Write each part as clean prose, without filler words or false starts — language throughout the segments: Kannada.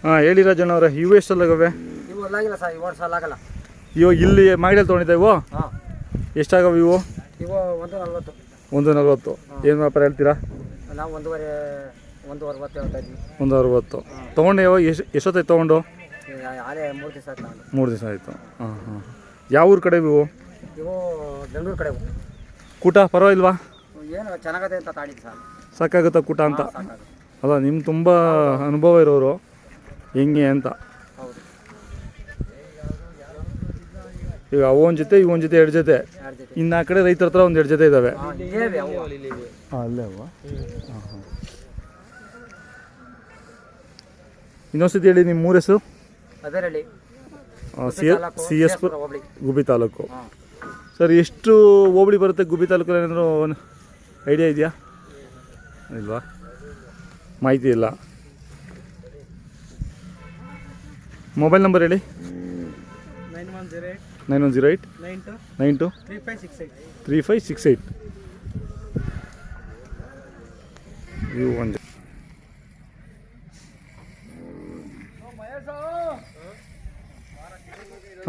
ಹಾಂ ಹೇಳಿ ರಾಜಣ್ಣವ್ರೆ, ಇವು ಎಷ್ಟಲ್ಲಾಗವೆ? ಇವು ಅಲ್ಲಾಗಿಲ್ಲ ಸರ್, ಇವು ವರ್ಷ ಅಲ್ಲಾಗಲ್ಲ. ಇವಾಗ ಇಲ್ಲಿ ಮಾಗಡಿಯಲ್ಲಿ ತೊಗೊಂಡಿದ್ದೆ ಇವು? ಹಾಂ. ಎಷ್ಟಾಗವೆ ಇವು? ಇವು 140. 140. ಏನು ವ್ಯಾಪಾರ ಹೇಳ್ತೀರಾ? ನಾವು 160 ಹೇಳ್ತಾ ಇದ್ವಿ. 160 ತೊಗೊಂಡು ಯಾವಾಗ ಎಷ್ಟೊತ್ತಾಯ್ತು ತೊಗೊಂಡು? ಆಲೇ 3 ದಿವಸ ಆಯ್ತು ನಾನು. 3 ದಿವಸ ಆಯಿತು. ಹಾಂ ಹಾಂ. ಯಾವ ಊರು ಕಡೆ ಇವು? ಇವು ಬೆಂಗಳೂರು ಕಡೆ. ಕೂಟ ಪರವಾಗಿಲ್ವಾ? ಏನು ಚೆನ್ನಾಗತ್ತೆ ಅಂತ ತಾಡಿದ್ದು ಸರ್. ಸಾಕಾಗುತ್ತಾ ಕೂಟ ಅಂತ? ಅಲ್ಲ, ನಿಮ್ಗೆ ತುಂಬ ಅನುಭವ ಇರೋರು ಹೆಂಗೆ ಅಂತ. ಹೌದು. ಈಗ ಅವು ಒಂದು ಜೊತೆ ಇವು ಒಂದು ಜೊತೆ 2 ಜೊತೆ. ಇನ್ನು ಆ ಕಡೆ ರೈತರ ಹತ್ರ ಒಂದು 2 ಜೊತೆ ಇದ್ದಾವೆ. ಹಾಂ, ಅಲ್ಲೇ ಅವ. ಹಾಂ ಹಾಂ. ಇನ್ನೊಂದ್ಸತಿ ಹೇಳಿ ನಿಮ್ಮ ಮೂರು ಹೆಸರು? ಅದರಲ್ಲಿ CS ಪುರ ಗುಬ್ಬಿ ತಾಲೂಕು. ಸರ್, ಎಷ್ಟು ಹೋಬಳಿ ಬರುತ್ತೆ ಗುಬ್ಬಿ ತಾಲೂಕಲ್ಲಿ? ಏನಾದರೂ ಐಡಿಯಾ ಇದೆಯಾ? ಇಲ್ವಾ? ಮಾಹಿತಿ ಇಲ್ಲ. ಮೊಬೈಲ್ ನಂಬರ್ ಹೇಳಿ. 9108 92 3568. ಇವು ಒಂದು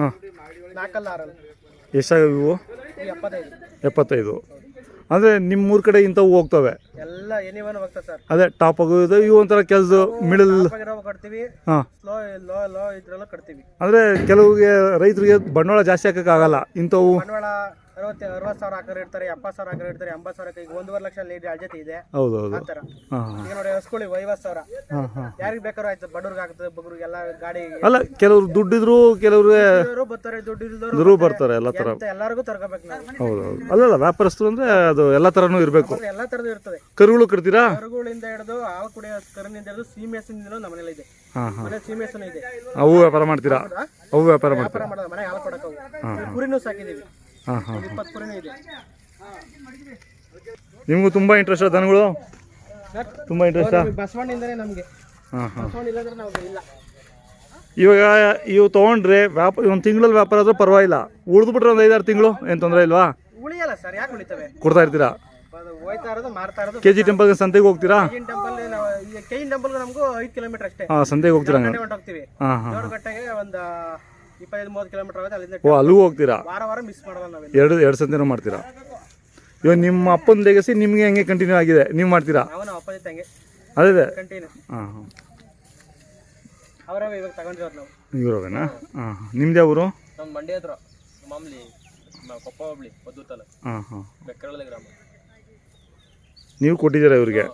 ಹಾಂ. ಎಷ್ಟಾಗವೆ ಇವು? 75. ಅಂದರೆ ನಿಮ್ಮೂರ ಕಡೆ ಇಂಥವು ಹೋಗ್ತವೆ ಎಲ್ಲ. ಏನಿವನು ಹೋಗ್ತದೆ ಸರ್. ಅದೇ ಟಾಪ್ ಆಗೋದು. ಇವು ಒಂಥರ ಕೆಲಸ ಮಿಡಲ್. ಹಾಂ. ಲೋ ಇದ್ರೆಲ್ಲ ಕಟ್ತೀವಿ. ಅಂದರೆ ಕೆಲವಿಗೆ ರೈತರಿಗೆ ಬಂಡವಾಳ ಜಾಸ್ತಿ ಹಾಕೋಕ್ಕಾಗಲ್ಲ. ಇಂಥವು ಬಂಡವಾಳ 60 ಸಾವಿರ ಹಾಕೋರು ಇರ್ತಾರೆ, 70 ಸಾವಿರ ಹಾಕೋರು ಇರ್ತಾರೆ. 80 ಸಾವಿರಕ್ಕೆ ಈಗ 1.5 ಲಕ್ಷ ಲೀಡ್ ಅಳ್ಜತಿ ಇದೆ. ಹೌದೌದು. ಆ ಥರ. ಹಾಂ. ಈಗ ನೋಡಿ ಹಸ್ಕೊಳ್ಳಿ 50 ಸಾವಿರ. ಹಾಂ ಹಾಂ. ಯಾರಿಗೆ ಬೇಕಾದ್ರೂ ಆಯ್ತು, ಬಡವ್ರಿಗೆ ಆಗ್ತದೆ, ಬಗ್ರಿಗೆಲ್ಲ ಗಾಡಿ. ಅಲ್ಲ, ಕೆಲವರು ದುಡ್ಡಿದ್ರು, ಕೆಲವ್ರಿಗೆ ಬರ್ತಾರೆ, ದುಡ್ಡು ಇಲ್ದವರು ಬರ್ತಾರೆ. ಎಲ್ಲ ಥರ ಎಲ್ಲರಿಗೂ ತರ್ಕೋಬೇಕು ನಾವು. ಹೌದೌದು. ಅಲ್ಲಲ್ಲ, ವ್ಯಾಪಾರಸ್ಥರು ಅಂದರೆ ಅದು ಎಲ್ಲ ಥರನೂ ಇರಬೇಕು. ಎಲ್ಲ ಥರದ್ದು ಇರ್ತದೆ. ಕರುಗಳು ಕಟ್ತೀರಾ? ಕರುಗಳಿಂದ ಹಿಡಿದು ಹಾಲು ಕುಡಿಯೋ ಕರುನಿಂದ ಹಿಡಿದು ಸೀಮೆಸಿಂದ ನಮ್ಮ ಮನೇಲಿ ಇದೆ. ಹಾಂ ಹಾಂ. ಮನೆ ಸೀಮೆಸನು ಇದೆ. ಅವು ವ್ಯಾಪಾರ ಮಾಡ್ತೀರಾ? ಅವು ವ್ಯಾಪಾರ ಮಾಡ್ತೀರಾ? ಮಾಡೋದು ಮನೆ ಹಾಲು ಕೊಡೋಕೆ. ಕುರಿನೂ ಸಾಕಿದ್ದೀವಿ. ಹಾಂ ಹಾಂ. 20 ಕುರಿನೂ ಇದೆ. ನಿಮಗೂ ತುಂಬ ಇಂಟ್ರೆಸ್ಟ್ ದನಗಳು? ತುಂಬ ಇಂಟ್ರೆಸ್ಟಾ? ಬಸವಣ್ಣಿಂದನೇ ನಮಗೆ. ಹಾಂ ಹಾಂ. ಬಸವಣ್ಣ ಇಲ್ಲಂದ್ರೆ ನಾವು ಇಲ್ಲ. ಇವಾಗ ಇವು ತೊಗೊಂಡ್ರೆ ಒಂದು ತಿಂಗಳಲ್ಲಿ ವ್ಯಾಪಾರ ಆದರೂ ಪರವಾಗಿಲ್ಲ. ಉಳಿದ್ಬಿಟ್ರೆ ಒಂದು 5-6 ತಿಂಗಳು ಏನು ತೊಂದರೆ ಇಲ್ವಾ? ಉಳಿಯಲ್ಲ ಸರ್, ಯಾಕೆ ಉಳಿತವೆ? ಕೊಡ್ತಾ ಇರ್ತೀರಾ? ಹೋಯ್ತಾ ಇರೋದು, ಮಾರ್ತಾ ಇರೋದು. KG ಟೆಂಪಲ್ಗೆ ಸಂತೆಗೆ ಹೋಗ್ತೀರಾ? KG ಟೆಂಪಲ್ಗೆ ನಮಗೂ 5 ಕಿಲೋಮೀಟರ್ ಅಷ್ಟೇ. ಹಾಂ, ಸಂತೆಗೆ ಹೋಗ್ತೀರಾ? ಹೋಗ್ತೀವಿ. ಹಾಂ ಹಾಂ. ದೊಡ್ಡಗಟ್ಟೆಗೆ ಒಂದು 25-30 ಕಿಲೋಮೀಟರ್ ಆಗುತ್ತೆ. ಅಲ್ಲಿಂದ ಅಲ್ಲಿಗೂ ಹೋಗ್ತೀರಾ? ವಾರ ಮಿಸ್ ಮಾಡೋದು ನಾವೆಲ್ಲ. ಎರಡು ಸಂತೆನೂ ಮಾಡ್ತೀರಾ? ಇವಾಗ ನಿಮ್ಮ ಅಪ್ಪನ ಲೆಗಸಿ ನಿಮಗೆ ಹೆಂಗೆ ಕಂಟಿನ್ಯೂ ಆಗಿದೆ, ನೀವು ಮಾಡ್ತೀರಾ? ನಾವು ಅಪ್ಪ ಜೊತೆ ಹಂಗೆ ಅದೇ ಕಂಟಿನ್ಯೂ. ಹಾಂ ಹಾಂ. ಅವರೇ ಇವಾಗ ತಗೊಂಡಿರೋದು ನಾವು. ಇವರವೇನಾ? ಹಾಂ ಹಾಂ. ನಿಮ್ದು ಯಾವ ಊರು? ನಮ್ಮ ಮಂಡ್ಯ ಹತ್ರ ಮಾಮೂಲಿ ಕೊಪ್ಪ ಹೋಬಳಿ ಪದ್ದೂತಲ. ಹಾಂ ಹಾಂ. ಬೆಕ್ಕರಳ್ಳಿ ಗ್ರಾಮ. ನೀವು ಕೊಟ್ಟಿದ್ದೀರಾ ಇವ್ರಿಗೆ?